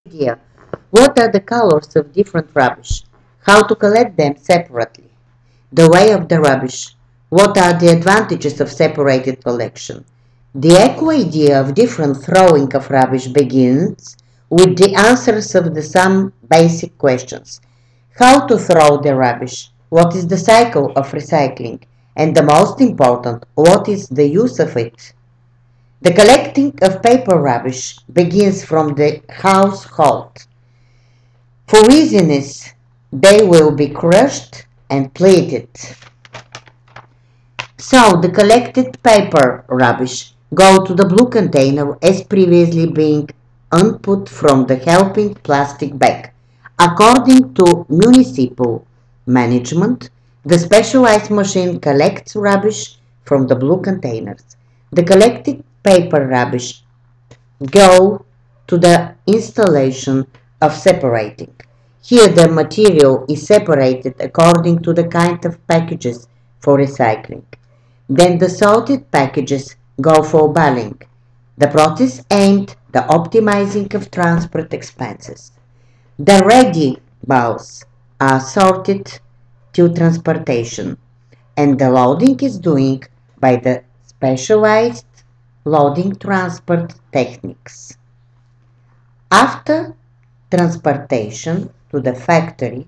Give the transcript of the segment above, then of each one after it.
Idea. What are the colors of different rubbish? How to collect them separately? The way of the rubbish. What are the advantages of separated collection? The eco idea of different throwing of rubbish begins with the answers of some basic questions. How to throw the rubbish? What is the cycle of recycling? And the most important, what is the use of it? The collecting of paper rubbish begins from the household. For reasons, they will be crushed and plated. So the collected paper rubbish go to the blue container as previously being input from the helping plastic bag. According to municipal management, the specialized machine collects rubbish from the blue containers. The collected paper rubbish go to the installation of separating. Here the material is separated according to the kind of packages for recycling. Then the sorted packages go for baling. The process aimed the optimizing of transport expenses. The ready bales are sorted to transportation, and the loading is doing by the specialized loading transport techniques. After transportation to the factory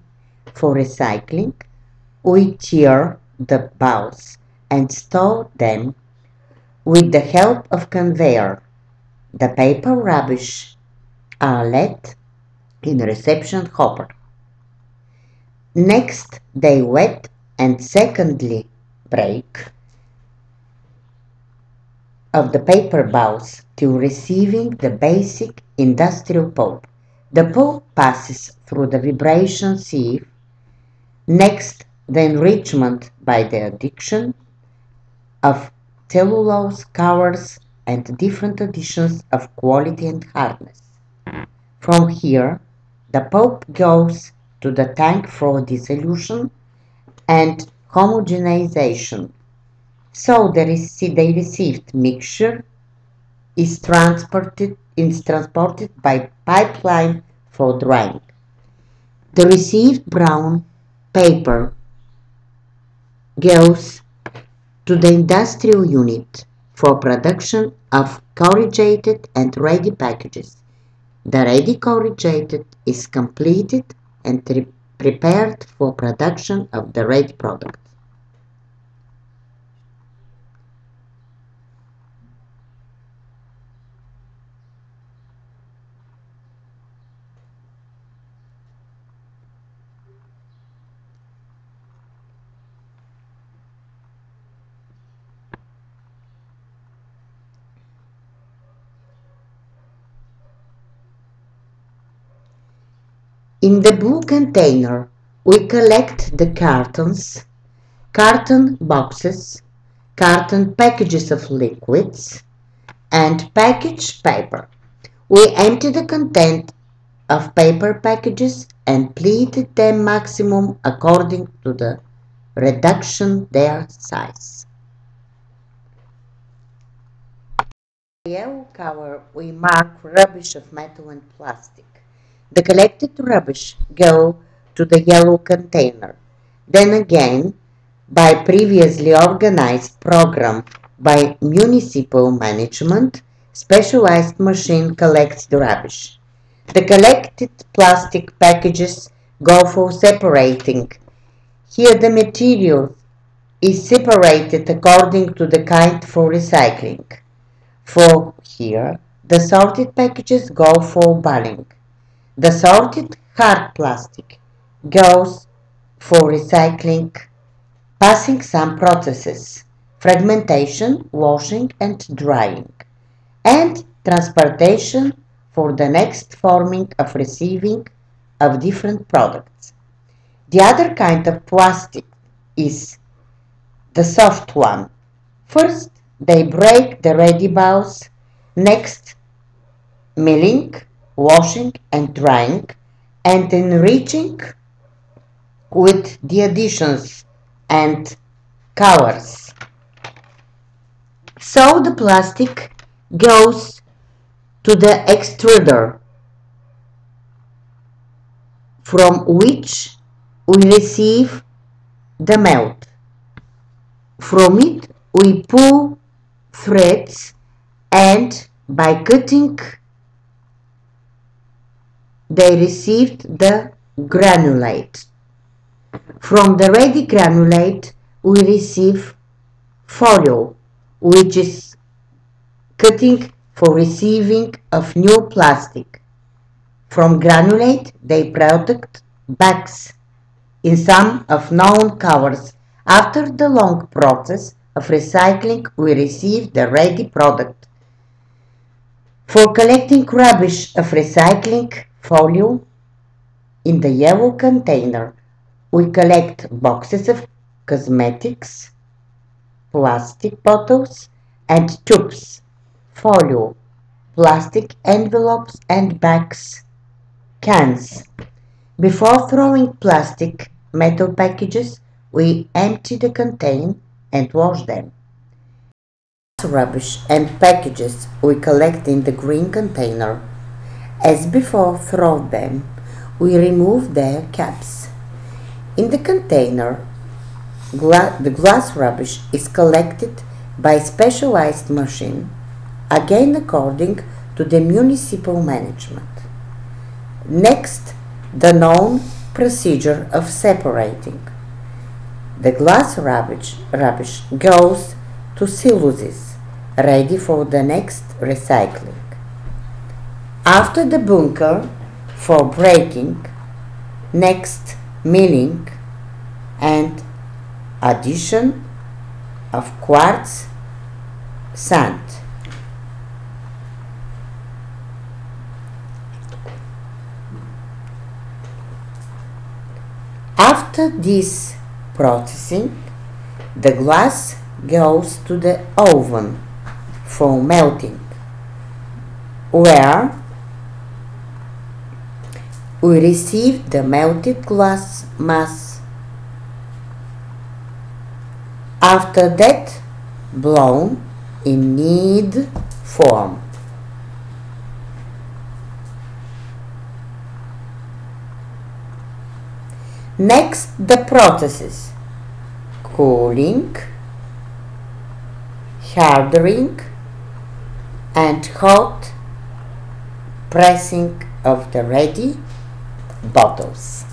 for recycling, we tear the bales and store them with the help of conveyor. The paper rubbish are let in reception hopper. Next, they wet and secondly break of the paper bales to receiving the basic industrial pulp. The pulp passes through the vibration sieve. Next, the enrichment by the addition of cellulose covers and different additions of quality and hardness. From here, the pulp goes to the tank for dissolution and homogenization. So the received mixture is transported by pipeline for drying. The received brown paper goes to the industrial unit for production of corrugated and ready packages. The ready corrugated is completed and prepared for production of the ready product. In the blue container, we collect the cartons, carton boxes, carton packages of liquids, and packaged paper. We empty the content of paper packages and pleated them maximum according to the reduction their size. The yellow cover we mark rubbish of metal and plastic. The collected rubbish go to the yellow container. Then again, by previously organized program by municipal management, specialized machine collects the rubbish. The collected plastic packages go for separating. Here the material is separated according to the kind for recycling. For here, the sorted packages go for baling. The sorted hard plastic goes for recycling, passing some processes: fragmentation, washing and drying, and transportation for the next forming of receiving of different products. The other kind of plastic is the soft one. First, they break the ready bales, next milling, washing and drying, and enriching with the additions and colors. So the plastic goes to the extruder. from which we receive the melt. From it we pull threads, and by cutting they received the granulate. From the ready granulate we receive folio, which is cutting for receiving of new plastic. From granulate they product bags in some of known colors. After the long process of recycling we receive the ready product. For collecting rubbish of recycling folio in the yellow container, we collect boxes of cosmetics, plastic bottles and tubes, folio, plastic envelopes and bags, cans. Before throwing plastic metal packages, we empty the container and wash them. Rubbish and packages we collect in the green container. As before throw them, we remove their caps. In the container, the glass rubbish is collected by a specialized machine, again according to the municipal management. Next, the known procedure of separating. The glass rubbish goes to silos, ready for the next recycling. After the bunker for breaking, next milling and addition of quartz sand. After this processing, the glass goes to the oven for melting, where we receive the melted glass mass. After that, blown in knead form. Next, the processes: cooling, hardening, and hot pressing of the ready bottles.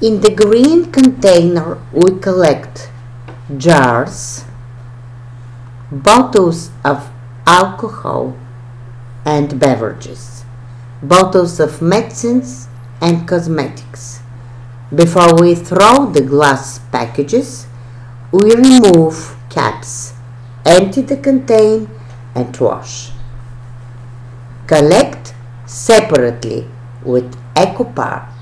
In the green container we collect jars, bottles of alcohol and beverages, bottles of medicines and cosmetics. Before we throw the glass packages, we remove caps, empty the container and wash. Collect separately with EcoPart.